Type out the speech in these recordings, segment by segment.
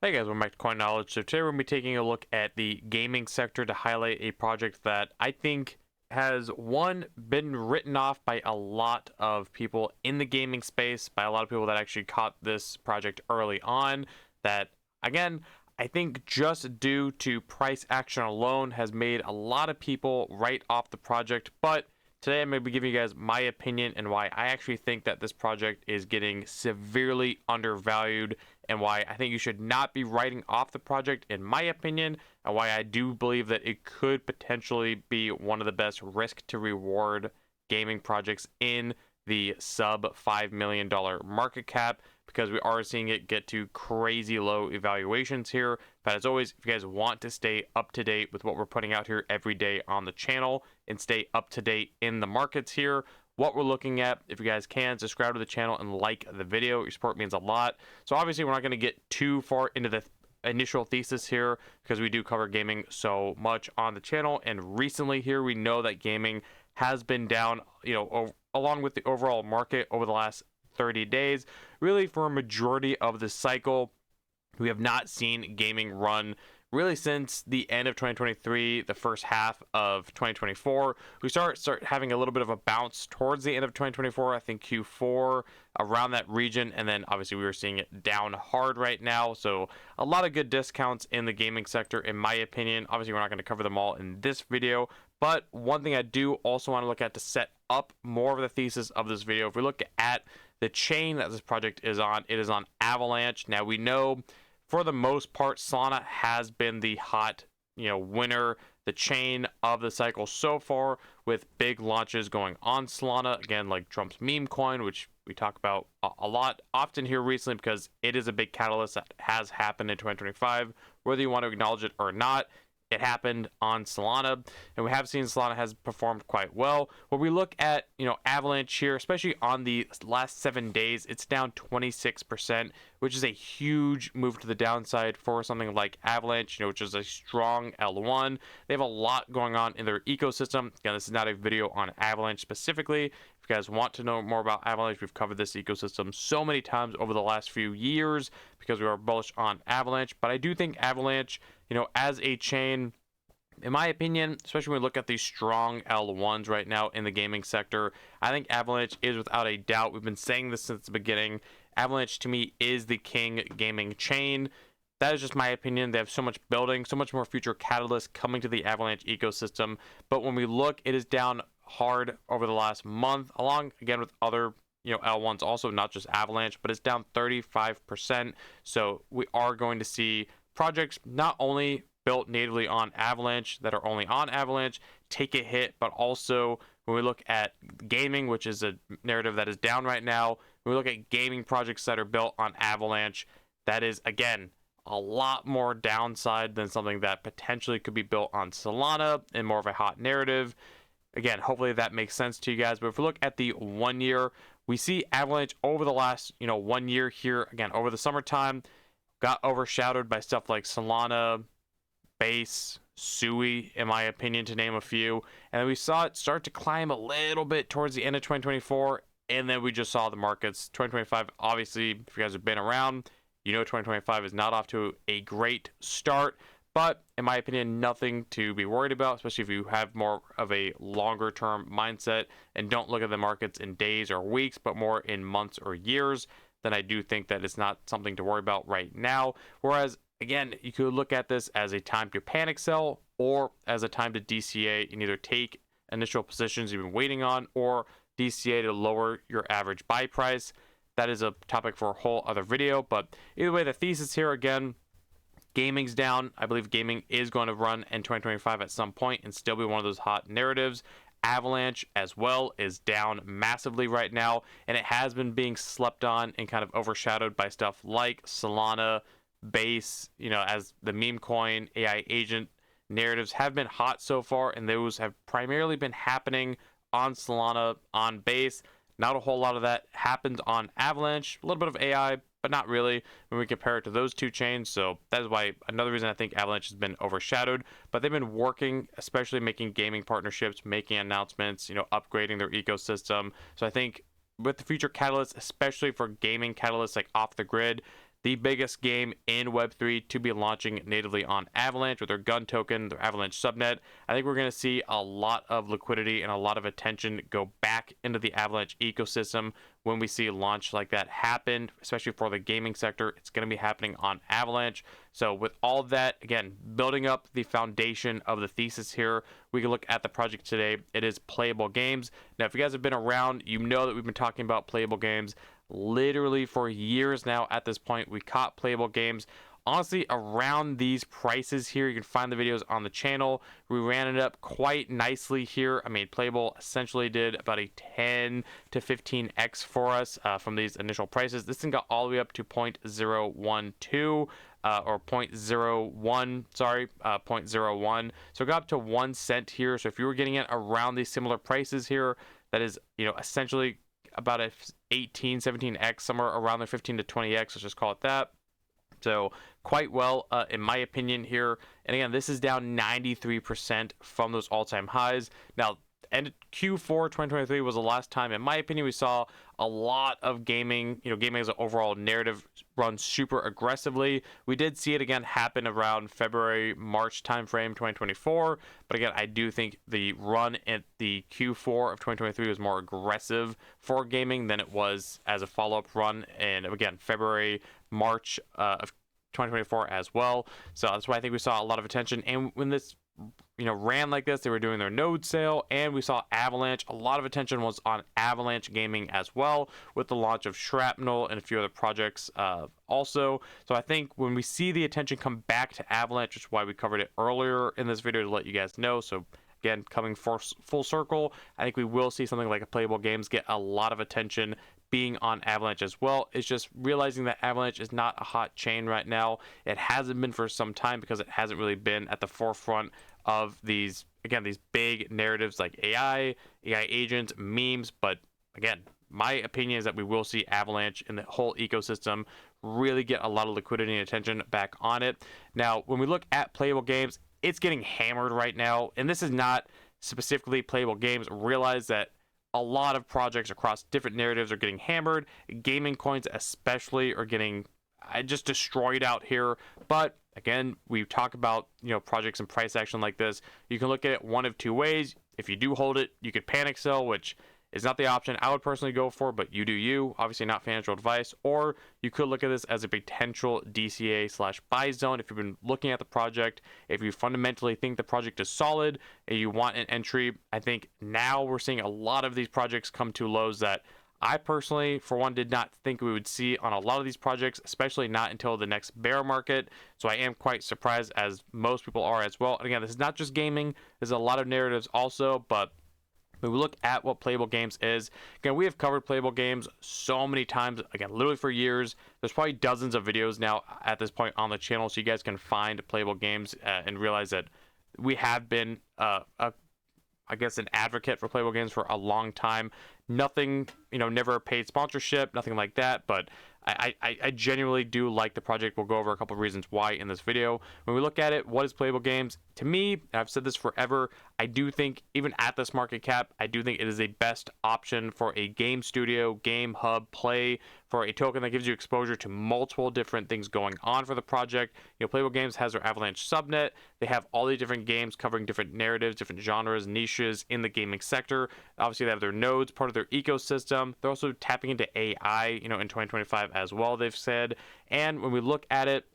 Hey guys, welcome back to Coin Knowledge. So today we're going to be taking a look at the gaming sector to highlight a project that I think has been written off by a lot of people in the gaming space, by a lot of people that actually caught this project early on, that again, I think just due to price action alone has made a lot of people write off the project. But today I'm going to be giving you guys my opinion and why I actually think that this project is getting severely undervalued, and why I think you should not be writing off the project, in my opinion, and why I do believe that it could potentially be one of the best risk to reward gaming projects in the sub $5 million market cap, because we are seeing it get to crazy low evaluations here. But as always, if you guys want to stay up to date with what we're putting out here every day on the channel and stay up to date in the markets here, what we're looking at, if you guys can, subscribe to the channel and like the video. Your support means a lot. So obviously we're not going to get too far into the initial thesis here, because we do cover gaming so much on the channel, and recently here we know that gaming has been down, along with the overall market over the last 30 days. Really, for a majority of the cycle, we have not seen gaming run really since the end of 2023, the first half of 2024. We start having a little bit of a bounce towards the end of 2024, I think Q4, around that region, and then obviously we were seeing it down hard right now. So a lot of good discounts in the gaming sector, in my opinion. Obviously we're not going to cover them all in this video, but one thing I do also want to look at to set up more of the thesis of this video, if we look at the chain that this project is on, it is on Avalanche. Now we know, for the most part, Solana has been the hot, winner, the chain of the cycle so far, with big launches going on Solana. Again, like Trump's meme coin, which we talk about a lot often here recently, because it is a big catalyst that has happened in 2025. Whether you want to acknowledge it or not, it happened on Solana, and we have seen Solana has performed quite well. When we look at, Avalanche here, especially on the last 7 days, it's down 26%, which is a huge move to the downside for something like Avalanche, which is a strong L1. They have a lot going on in their ecosystem. Again, this is not a video on Avalanche specifically. If you guys want to know more about Avalanche, we've covered this ecosystem so many times over the last few years, because we are bullish on Avalanche. But I do think Avalanche, as a chain, in my opinion, especially when we look at these strong L1s right now in the gaming sector, I think Avalanche is without a doubt, we've been saying this since the beginning, Avalanche to me is the king gaming chain. That is just my opinion. They have so much building, so much more future catalysts coming to the Avalanche ecosystem. But when we look, it is down hard over the last month, along again with other L1s also, not just Avalanche, but it's down 35%. So we are going to see projects not only built natively on Avalanche, that are only on Avalanche, take a hit, but also when we look at gaming, which is a narrative that is down right now, when we look at gaming projects that are built on Avalanche, that is, again, a lot more downside than something that potentially could be built on Solana and more of a hot narrative. Again, hopefully that makes sense to you guys. But if we look at the 1 year, we see Avalanche over the last 1 year here, again, over the summertime, got overshadowed by stuff like Solana, Base, Sui, in my opinion, to name a few. And then we saw it start to climb a little bit towards the end of 2024. And then we just saw the markets. 2025, obviously, if you guys have been around, 2025 is not off to a great start. But in my opinion, nothing to be worried about, especially if you have more of a longer term mindset and don't look at the markets in days or weeks, but more in months or years. Then I do think that it's not something to worry about right now. Whereas, again, you could look at this as a time to panic sell, or as a time to DCA and either take initial positions you've been waiting on, or DCA to lower your average buy price. That is a topic for a whole other video. But either way, the thesis here, again, gaming's down. I believe gaming is going to run in 2025 at some point and still be one of those hot narratives. Avalanche as well is down massively right now, and it has been being slept on and kind of overshadowed by stuff like Solana, Base, as the meme coin, AI agent narratives have been hot so far, and those have primarily been happening on Solana, on Base. Not a whole lot of that happens on Avalanche. A little bit of AI, but not really when we compare it to those two chains. So that is why another reason I think Avalanche has been overshadowed. But they've been working, especially making gaming partnerships, making announcements, upgrading their ecosystem. So I think with the future catalysts, especially for gaming catalysts like off the grid, the biggest game in Web3 to be launching natively on Avalanche with their gun token, their Avalanche subnet. I think we're going to see a lot of liquidity and a lot of attention go back into the Avalanche ecosystem when we see a launch like that happen, especially for the gaming sector. It's going to be happening on Avalanche. So with all of that, again, building up the foundation of the thesis here, we can look at the project today. It is Playa3ull Games. Now, if you guys have been around, you know that we've been talking about Playa3ull Games literally for years now. At this point, we caught Playa3ull Games honestly around these prices here. You can find the videos on the channel. We ran it up quite nicely here. I mean, Playa3ull essentially did about a 10 to 15x for us from these initial prices. This thing got all the way up to 0.012 or 0.01, sorry, 0.01. So it got up to 1 cent here. So if you were getting it around these similar prices here, that is, you know, essentially about a 18, 17x, somewhere around the 15 to 20x, let's just call it that. So quite well, in my opinion here. And again, this is down 93% from those all-time highs. Now, and Q4 2023 was the last time, in my opinion, we saw a lot of gaming, you know, gaming as an overall narrative run super aggressively. We did see it again happen around February, March timeframe 2024. But again, I do think the run at the Q4 of 2023 was more aggressive for gaming than it was as a follow-up run. And again, February, March of 2024 as well. So that's why I think we saw a lot of attention. And when this, you know, ran like this, they were doing their node sale, and we saw Avalanche. A lot of attention was on Avalanche gaming as well, with the launch of Shrapnel and a few other projects also. So I think when we see the attention come back to Avalanche, which is why we covered it earlier in this video to let you guys know. So again, coming full circle, I think we will see something like a Playa3ull Games get a lot of attention being on Avalanche as well. It's just realizing that Avalanche is not a hot chain right now. It hasn't been for some time because it hasn't really been at the forefront of these, again, these big narratives like AI agents, memes. But again, my opinion is that we will see Avalanche and the whole ecosystem really get a lot of liquidity and attention back on it. Now, when we look at Playa3ull Games, it's getting hammered right now. And this is not specifically Playa3ull Games. Realize that a lot of projects across different narratives are getting hammered. Gaming coins especially are getting just destroyed out here. But again, we talk about, you know, projects and price action like this. You can look at it one of two ways. If you do hold it, you could panic sell, which is not the option I would personally go for, but you do you. Obviously not financial advice. Or you could look at this as a potential DCA/buy zone if you've been looking at the project. If you fundamentally think the project is solid and you want an entry, I think now we're seeing a lot of these projects come to lows that I personally, for one, did not think we would see on a lot of these projects, especially not until the next bear market. So I am quite surprised, as most people are as well. And again, this is not just gaming. There's a lot of narratives also, but when we look at what Playa3ull Games is, again, we have covered Playa3ull Games so many times, again, literally for years. There's probably dozens of videos now at this point on the channel, so you guys can find Playa3ull Games and realize that we have been, I guess, an advocate for Playa3ull Games for a long time. Nothing, you know, never paid sponsorship, nothing like that, but I genuinely do like the project. We'll go over a couple of reasons why in this video. When we look at it, what is Playa3ull Games? To me, and I've said this forever, I do think, even at this market cap, I do think it is a best option for a game studio, game hub play, for a token that gives you exposure to multiple different things going on for the project. You know, Playa3ull Games has their Avalanche subnet. They have all these different games covering different narratives, different genres, niches in the gaming sector. Obviously, they have their nodes, part of their ecosystem. They're also tapping into AI, you know, in 2025 as well, they've said. And when we look at it,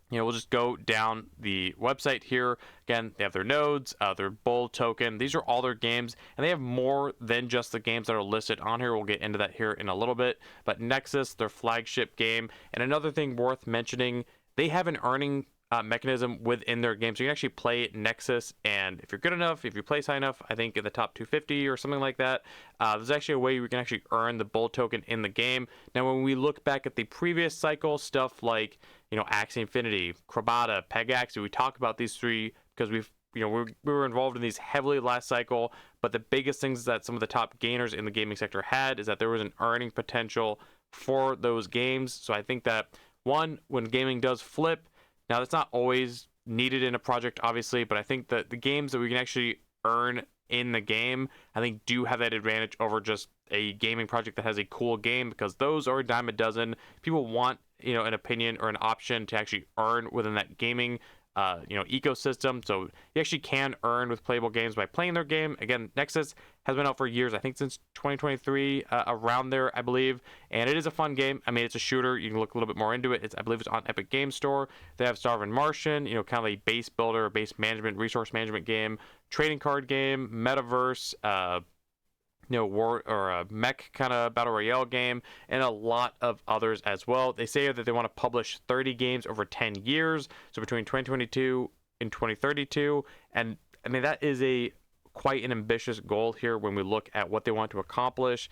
you know, we'll just go down the website here. Again, they have their nodes, their bull token. These are all their games, and they have more than just the games that are listed on here. We'll get into that here in a little bit. But Nexus, their flagship game. And another thing worth mentioning, they have an earning mechanism within their game. So you can actually play Nexus, and if you're good enough, if you place high enough, I think in the top 250 or something like that, there's actually a way you can actually earn the bull token in the game. Now, when we look back at the previous cycle, stuff like, you know, Axie Infinity, Krabata, Pegaxi, we talk about these three because we were involved in these heavily last cycle. But the biggest things that some of the top gainers in the gaming sector had is that there was an earning potential for those games. So I think that, one, when gaming does flip, now that's not always needed in a project, obviously, but I think that the games that we can actually earn in the game, I think, do have that advantage over just a gaming project that has a cool game, because those are a dime a dozen. People want an opinion or an option to actually earn within that gaming ecosystem. So you actually can earn with Playable Games by playing their game. Again, Nexus has been out for years, I think since 2023, around there, I believe. And it is a fun game. I mean, it's a shooter. You can look a little bit more into it. I believe it's on Epic Game Store. They have Starvin' Martian, kind of a base builder, base management, resource management game, trading card game, metaverse, war or a mech kind of battle royale game, and a lot of others as well. They say that they want to publish 30 games over 10 years, so between 2022 and 2032. And I mean, that is quite an ambitious goal here when we look at what they want to accomplish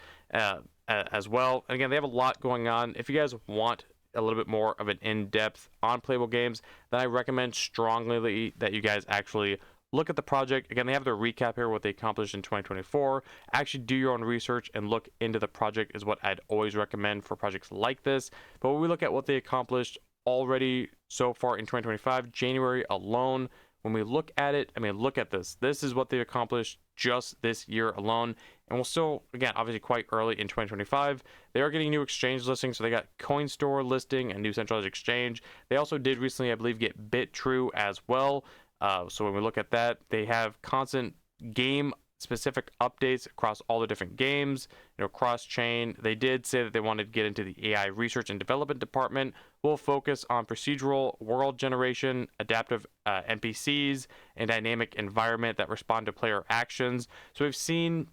as well. And again, they have a lot going on. If you guys want a little bit more of an in-depth on Playable Games, then I recommend strongly that you guys actually look at the project. Again, they have their recap here, what they accomplished in 2024. Actually do your own research and look into the project is what I'd always recommend for projects like this. But when we look at what they accomplished already so far in 2025, January alone, when we look at it, I mean, look at this. This is what they accomplished just this year alone. And we'll still, again, obviously quite early in 2025. They are getting new exchange listings. So they got Coin Store listing and new centralized exchange. They also did recently, I believe, get BitTrue as well. So when we look at that, they have constant game specific updates across all the different games, cross chain. They did say that they wanted to get into the AI research and development department. We'll focus on procedural world generation, adaptive NPCs, and dynamic environment that respond to player actions. So we've seen,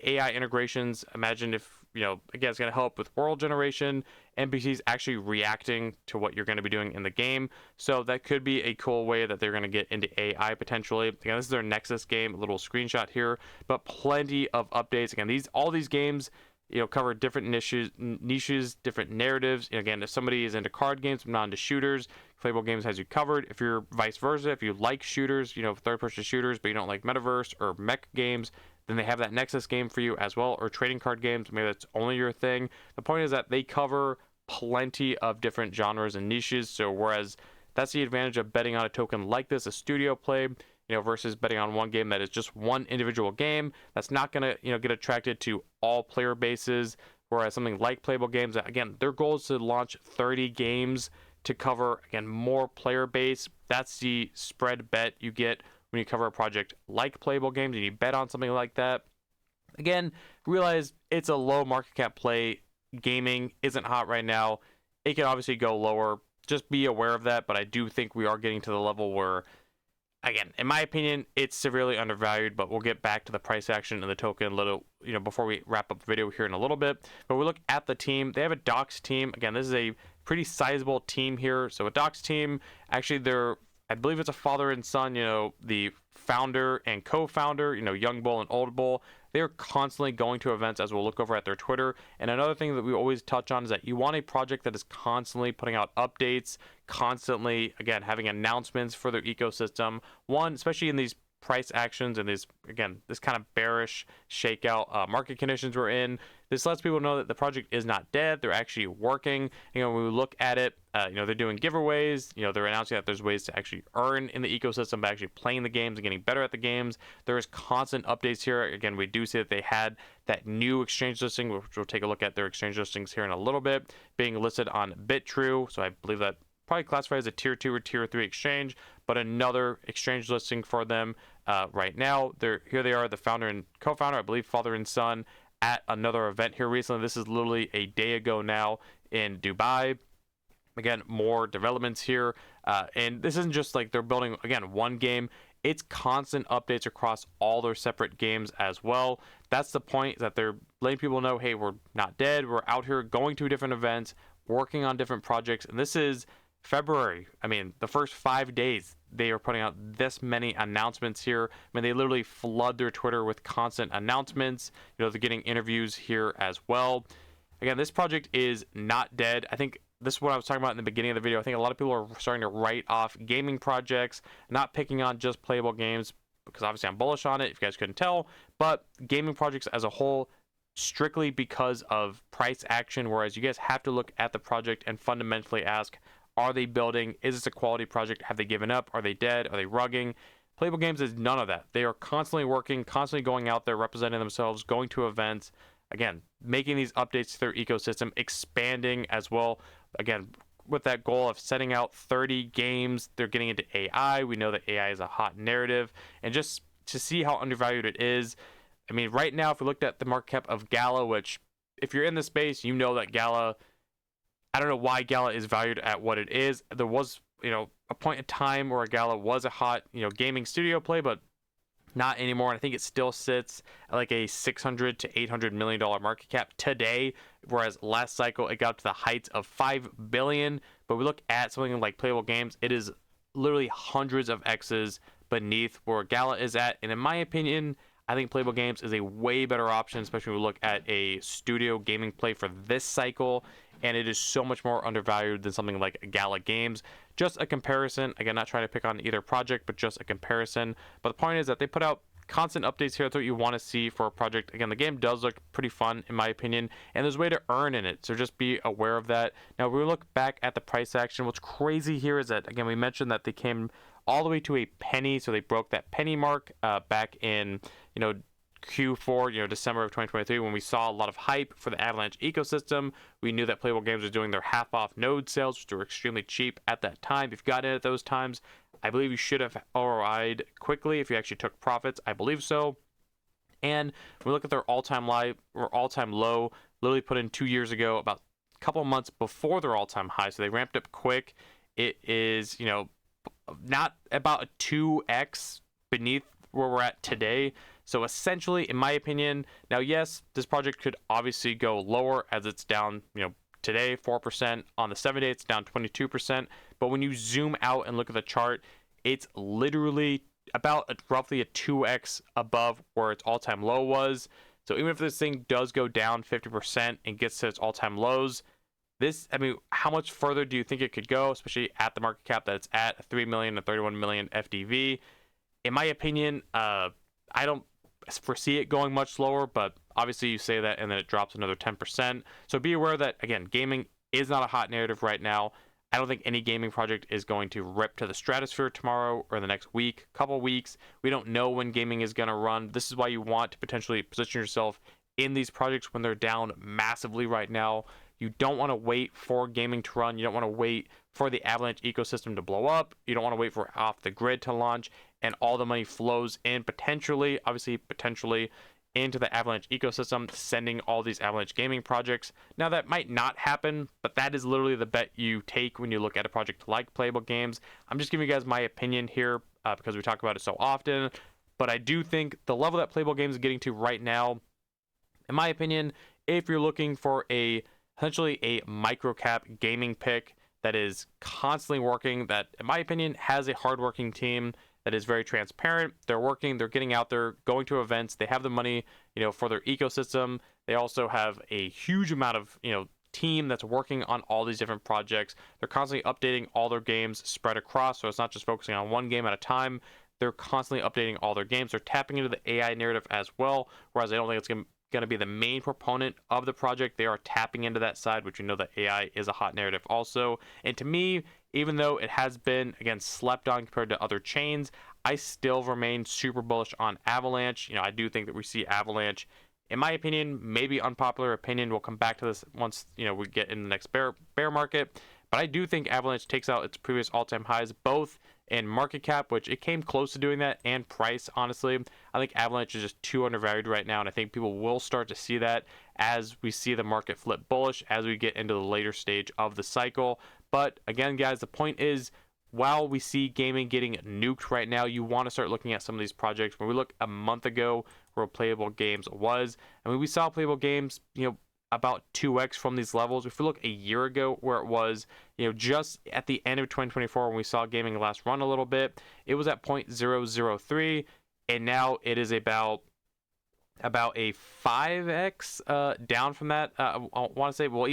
AI integrations. Imagine if, again, it's going to help with world generation, NPCs actually reacting to what you're going to be doing in the game. So that could be a cool way that they're going to get into AI potentially. Again, this is their Nexus game, a little screenshot here, but plenty of updates. Again, all these games, cover different niches, different narratives. Again, if somebody is into card games, but not into shooters, Playable Games has you covered. If you're vice versa, if you like shooters, third-person shooters, but you don't like metaverse or mech games, then they have that Nexus game for you as well, or trading card games. Maybe that's only your thing. The point is that they cover plenty of different genres and niches. So whereas that's the advantage of betting on a token like this, a studio play, versus betting on one game that is just one individual game that's not going to, get attracted to all player bases. Whereas something like Playable Games, again, their goal is to launch 30 games to cover, again, more player base. That's the spread bet you get when you cover a project like Playable Games and you bet on something like that. Again, realize it's a low market cap play. Gaming isn't hot right now. It can obviously go lower. Just be aware of that. But I do think we are getting to the level where, again, in my opinion, it's severely undervalued. But we'll get back to the price action and the token a little, before we wrap up the video here in a little bit. But we look at the team. They have a Docs team. Again, this is a pretty sizable team here. So a Docs team, actually, I believe it's a father and son, the founder and co-founder, Young Bull and Old Bull. They're constantly going to events, as we'll look over at their Twitter. And another thing that we always touch on is that you want a project that is constantly putting out updates, constantly, again, having announcements for their ecosystem. One, especially in these price actions and this kind of bearish shakeout market conditions we're in. This lets people know that the project is not dead. They're actually working. When we look at it, they're doing giveaways. They're announcing that there's ways to actually earn in the ecosystem by actually playing the games and getting better at the games. There is constant updates here. Again, we do see that they had that new exchange listing, which we'll take a look at their exchange listings here in a little bit, being listed on BitTrue. So I believe that probably classified as a tier 2 or tier 3 exchange, but another exchange listing for them right now. Here they are, the founder and co-founder, I believe father and son, at another event here recently. This is literally a day ago now in Dubai. Again, more developments here. And this isn't just like they're building, again, one game. It's constant updates across all their separate games as well. That's the point, that they're letting people know, hey, we're not dead. We're out here going to different events, working on different projects. And this is February. I mean, the first 5 days, they are putting out this many announcements here. I mean, they literally flood their Twitter with constant announcements. They're getting interviews here as well. Again, this project is not dead. I think this is what I was talking about in the beginning of the video. I think a lot of people are starting to write off gaming projects, not picking on just Playable Games, because obviously I'm bullish on it, if you guys couldn't tell, but gaming projects as a whole, strictly because of price action, whereas you guys have to look at the project and fundamentally ask, are they building? Is this a quality project? Have they given up? Are they dead? Are they rugging? Playable Games is none of that. They are constantly working, constantly going out there, representing themselves, going to events, again, making these updates to their ecosystem, expanding as well, again, with that goal of setting out 30 games. They're getting into AI. We know that AI is a hot narrative. And just to see how undervalued it is, I mean, right now, if we looked at the market cap of Gala, which if you're in the space, you know that Gala, I don't know why Gala is valued at what it is. There was, a point in time where Gala was a hot, gaming studio play, but not anymore. And I think it still sits at like a $600 to $800 million market cap today, whereas last cycle it got up to the heights of $5 billion. But we look at something like Playable Games, it is literally hundreds of X's beneath where Gala is at. And in my opinion, I think Playable Games is a way better option, especially when we look at a studio gaming play for this cycle. And it is so much more undervalued than something like Gala Games. Just a comparison. Again, not trying to pick on either project, but just a comparison. But the point is that they put out constant updates here. That's what you want to see for a project. Again, the game does look pretty fun, in my opinion, and there's a way to earn in it. So just be aware of that. Now, we look back at the price action. What's crazy here is that, again, we mentioned that they came all the way to a penny. So they broke that penny mark back in, Q4, December of 2023, when we saw a lot of hype for the Avalanche ecosystem. We knew that Playable Games was doing their half-off node sales, which were extremely cheap at that time. If you got in at those times, I believe you should have ROI'd quickly if you actually took profits. I believe so. And when we look at their all-time low, literally put in 2 years ago, about a couple months before their all-time high. So they ramped up quick. It is, not about a 2x beneath where we're at today. So essentially, in my opinion, now, yes, this project could obviously go lower as it's down, today, 4%. On the 7 day, it's down 22%. But when you zoom out and look at the chart, it's literally about roughly a 2x above where its all-time low was. So even if this thing does go down 50% and gets to its all-time lows, how much further do you think it could go, especially at the market cap that it's at, 3 million to 31 million FDV? In my opinion, I don't foresee it going much lower, but obviously you say that and then it drops another 10%. So be aware that, again, gaming is not a hot narrative right now. I don't think any gaming project is going to rip to the stratosphere tomorrow or the next week, couple weeks. We don't know when gaming is going to run. This is why you want to potentially position yourself in these projects when they're down massively right now. You don't want to wait for gaming to run. You don't want to wait for the Avalanche ecosystem to blow up. You don't want to wait for off the grid to launch and all the money flows in potentially into the Avalanche ecosystem, sending all these Avalanche gaming projects. Now, that might not happen, but that is literally the bet you take when you look at a project like Playable Games. I'm just giving you guys my opinion here because we talk about it so often, but I do think the level that Playable Games is getting to right now, in my opinion, if you're looking for essentially a micro cap gaming pick that is constantly working, that in my opinion has a hardworking team that is very transparent. They're working, they're getting out there, going to events. They have the money, for their ecosystem. They also have a huge amount of, team that's working on all these different projects. They're constantly updating all their games spread across, so it's not just focusing on one game at a time. They're constantly updating all their games. They're tapping into the AI narrative as well, whereas I don't think it's going to be the main proponent of the project. They are tapping into that side, which that AI is a hot narrative also. And to me, even though it has been, again, slept on compared to other chains, I still remain super bullish on Avalanche. I do think that we see Avalanche, in my opinion, maybe unpopular opinion, we'll come back to this once, we get in the next bear market. But I do think Avalanche takes out its previous all-time highs, both in market cap, which it came close to doing that, and price, honestly. I think Avalanche is just too undervalued right now, and I think people will start to see that as we see the market flip bullish as we get into the later stage of the cycle. But again, guys, the point is, while we see gaming getting nuked right now, you want to start looking at some of these projects. When we look a month ago where Playable Games was, we saw Playable Games, about 2x from these levels. If we look a year ago where it was, just at the end of 2024 when we saw gaming last run a little bit, it was at 0.003, and now it is about a 5x down from that. I want to say, well,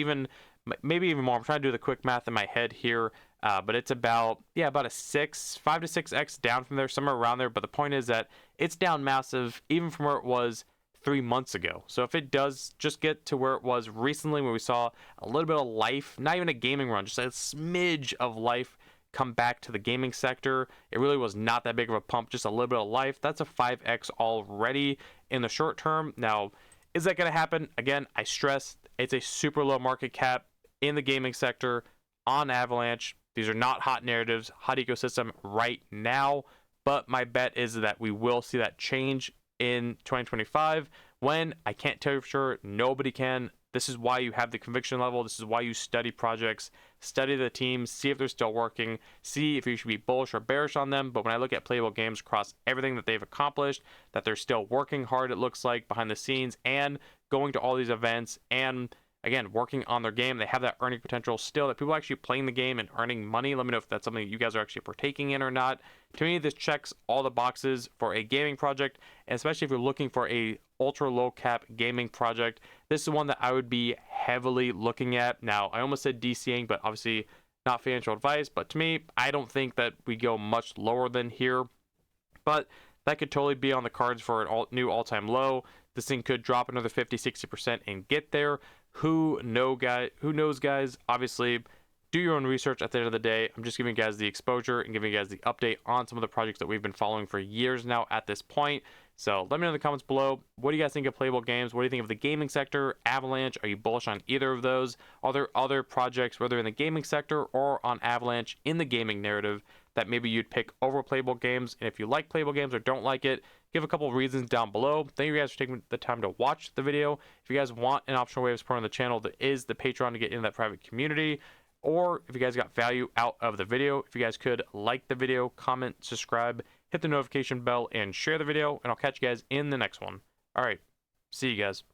maybe even more. I'm trying to do the quick math in my head here, but it's about a 5 to 6x down from there, somewhere around there. But the point is that it's down massive, even from where it was 3 months ago. So if it does just get to where it was recently, where we saw a little bit of life, not even a gaming run, just a smidge of life come back to the gaming sector, it really was not that big of a pump, just a little bit of life. That's a 5x already in the short term. Now, is that going to happen? Again, I stress it's a super low market cap. in the gaming sector on Avalanche. These are not hot narratives, hot ecosystem right now, but my bet is that we will see that change in 2025. When, I can't tell you for sure, nobody can. This is why you have the conviction level. This is why you study projects, study the teams, see if they're still working, see if you should be bullish or bearish on them. But when I look at Playable Games across everything that they've accomplished, that they're still working hard, it looks like, behind the scenes, and going to all these events, and again, working on their game, they have that earning potential still, that people are actually playing the game and earning money. Let me know if that's something that you guys are actually partaking in or not. To me, this checks all the boxes for a gaming project, and especially if you're looking for a ultra low cap gaming project, this is one that I would be heavily looking at. Now, I almost said DCing, but obviously not financial advice, but to me, I don't think that we go much lower than here, but that could totally be on the cards for an new all-time low. This thing could drop another 50-60% and get there. Who knows, guys? Obviously, do your own research. At the end of the day, I'm just giving you guys the exposure and giving you guys the update on some of the projects that we've been following for years now at this point. So let me know in the comments below, what do you guys think of Playable Games? What do you think of the gaming sector? Avalanche, are you bullish on either of those? Are there other projects, whether in the gaming sector or on Avalanche in the gaming narrative, that maybe you'd pick over Playable Games? And if you like Playable Games or don't like it, give a couple of reasons down below. Thank you guys for taking the time to watch the video. If you guys want an optional way of supporting the channel, there is the Patreon to get into that private community. Or if you guys got value out of the video, if you guys could like the video, comment, subscribe, hit the notification bell, and share the video, and I'll catch you guys in the next one. All right, see you guys.